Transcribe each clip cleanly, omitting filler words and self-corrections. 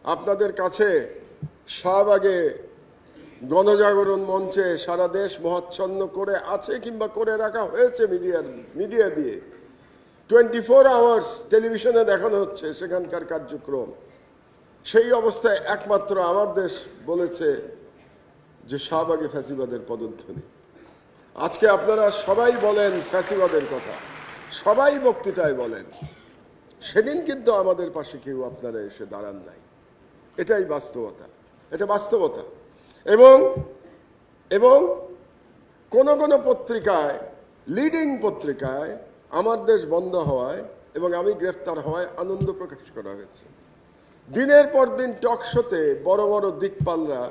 আপনাদের কাছে শাহবাগে গণজাগরণ মঞ্চে সারা দেশ মহাচ্ছন্ন করে আছে কিংবা করে রাখা হয়েছে মিডিয়া দিয়ে 24 আওয়ার্স টেলিভিশনে দেখানো হচ্ছে সেখানকার কার্যক্রম। সেই অবস্থায় একমাত্র আমার দেশ বলেছে যে শাহবাগে ফ্যাসিবাদের পদধ্বনি। আজকে আপনারা সবাই বলেন ফ্যাসিবাদের কথা, সবাই বক্তৃতায় বলেন, সেদিন কিন্তু আমাদের পাশে কেউ আপনারা এসে দাঁড়ান নাই। এটাই বাস্তবতা, এটা বাস্তবতা। এবং কোন পত্রিকায়, লিডিং পত্রিকায় আমার দেশ বন্ধ হওয়ায় এবং আমি গ্রেফতার হওয়ায় আনন্দ প্রকাশ করা হয়েছে। দিনের পর দিন টক শোতে বড় বড় দিকপালরা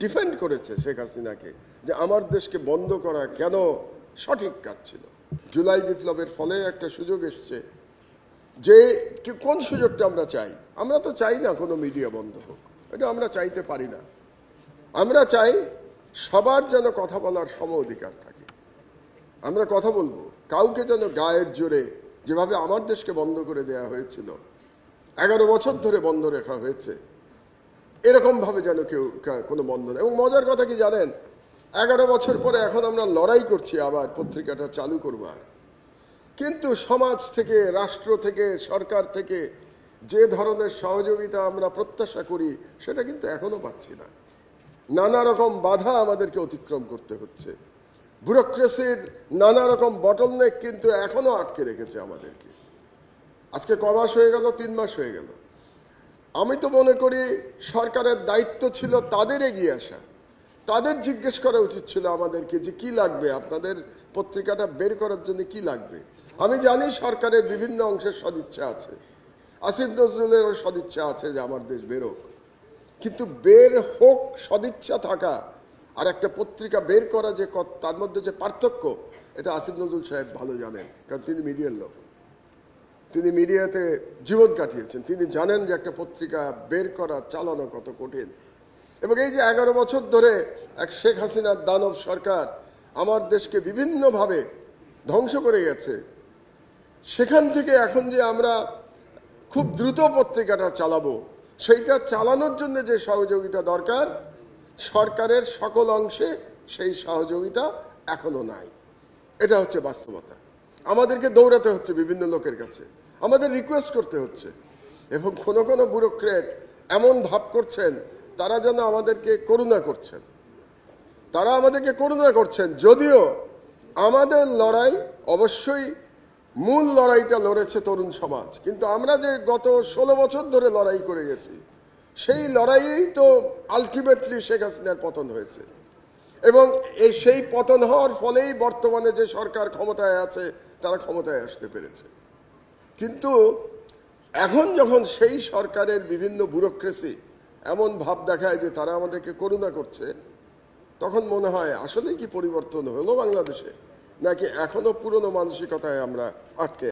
ডিফেন্ড করেছে শেখ হাসিনাকে যে আমার দেশকে বন্ধ করা কেন সঠিক কাজ ছিল। জুলাই বিপ্লবের ফলে একটা সুযোগ এসছে, যে কোন সুযোগটা আমরা চাই। আমরা তো চাই না কোনো মিডিয়া বন্ধ হোক, এটা আমরা চাইতে পারি না। আমরা চাই সবার যেন কথা বলার সম অধিকার থাকে। আমরা কথা বলবো, কাউকে যেন গায়ের জোরে, যেভাবে আমার দেশকে বন্ধ করে দেয়া হয়েছিল, 11 বছর ধরে বন্ধ রাখা হয়েছে, এরকম ভাবে যেন কেউ কোনো বন্ধ নেই। এবং মজার কথা কি জানেন, 11 বছর পরে এখন আমরা লড়াই করছি আবার পত্রিকাটা চালু করবার, কিন্তু সমাজ থেকে, রাষ্ট্র থেকে, সরকার থেকে যে ধরনের সহযোগিতা আমরা প্রত্যাশা করি সেটা কিন্তু এখনো পাচ্ছি না। নানা রকম বাধা আমাদেরকে অতিক্রম করতে হচ্ছে। ব্যুরোক্রেসির নানা রকম বটলনেক কিন্তু এখনো আটকে রেখেছে আমাদেরকে। আজকে ক মাস হয়ে গেল? 3 মাস হয়ে গেল। আমি তো মনে করি সরকারের দায়িত্ব ছিল তাদের এগিয়ে আসা, তাদের জিজ্ঞেস করা উচিত ছিল আমাদেরকে যে কি লাগবে, আপনাদের পত্রিকাটা বের করার জন্য কি লাগবে। আমি জানি সরকারের বিভিন্ন অংশের সদিচ্ছা আছে, আসিফ নজরুলেরও সদিচ্ছা আছে যে আমার দেশ বেরোক, কিন্তু বের হোক সদিচ্ছা থাকা আর একটা পত্রিকা বের করা যে তার মধ্যে যে পার্থক্য, এটা আসিফ নজরুল সাহেব ভালো জানেন, কারণ তিনি মিডিয়ার লোক, তিনি মিডিয়াতে জীবন কাটিয়েছেন। তিনি জানেন যে একটা পত্রিকা বের করা, চালানো কত কঠিন। এবং এই যে 11 বছর ধরে এক শেখ হাসিনার দানব সরকার আমার দেশকে বিভিন্নভাবে ধ্বংস করে গেছে, সেখান থেকে এখন যে আমরা খুব দ্রুত পত্রিকাটা চালাবো, সেইটা চালানোর জন্য যে সহযোগিতা দরকার, সরকারের সকল অংশে সেই সহযোগিতা এখনো নাই। এটা হচ্ছে বাস্তবতা। আমাদেরকে দৌড়াতে হচ্ছে বিভিন্ন লোকের কাছে, আমাদের রিকোয়েস্ট করতে হচ্ছে। এবং কোনো ব্যুরোক্রেট এমন ভাব করছেন তারা যেন আমাদেরকে করুণা করছেন, তারা আমাদেরকে করুণা করছেন। যদিও আমাদের লড়াই, অবশ্যই মূল লড়াইটা লড়েছে তরুণ সমাজ, কিন্তু আমরা যে গত 16 বছর ধরে লড়াই করে গেছি, সেই লড়াইয়েই তো আলটিমেটলি শেখ হাসিনার পতন হয়েছে। এবং সেই পতন হওয়ার ফলেই বর্তমানে যে সরকার ক্ষমতায় আছে তারা ক্ষমতায় আসতে পেরেছে। কিন্তু এখন যখন সেই সরকারের বিভিন্ন ব্যুরোক্রেসি এমন ভাব দেখায় যে তারা আমাদেরকে করুণা করছে, তখন মনে হয় আসলেই কি পরিবর্তন হলো বাংলাদেশে, নাকি এখনো পুরনো মানসিকতায় আমরা আটকে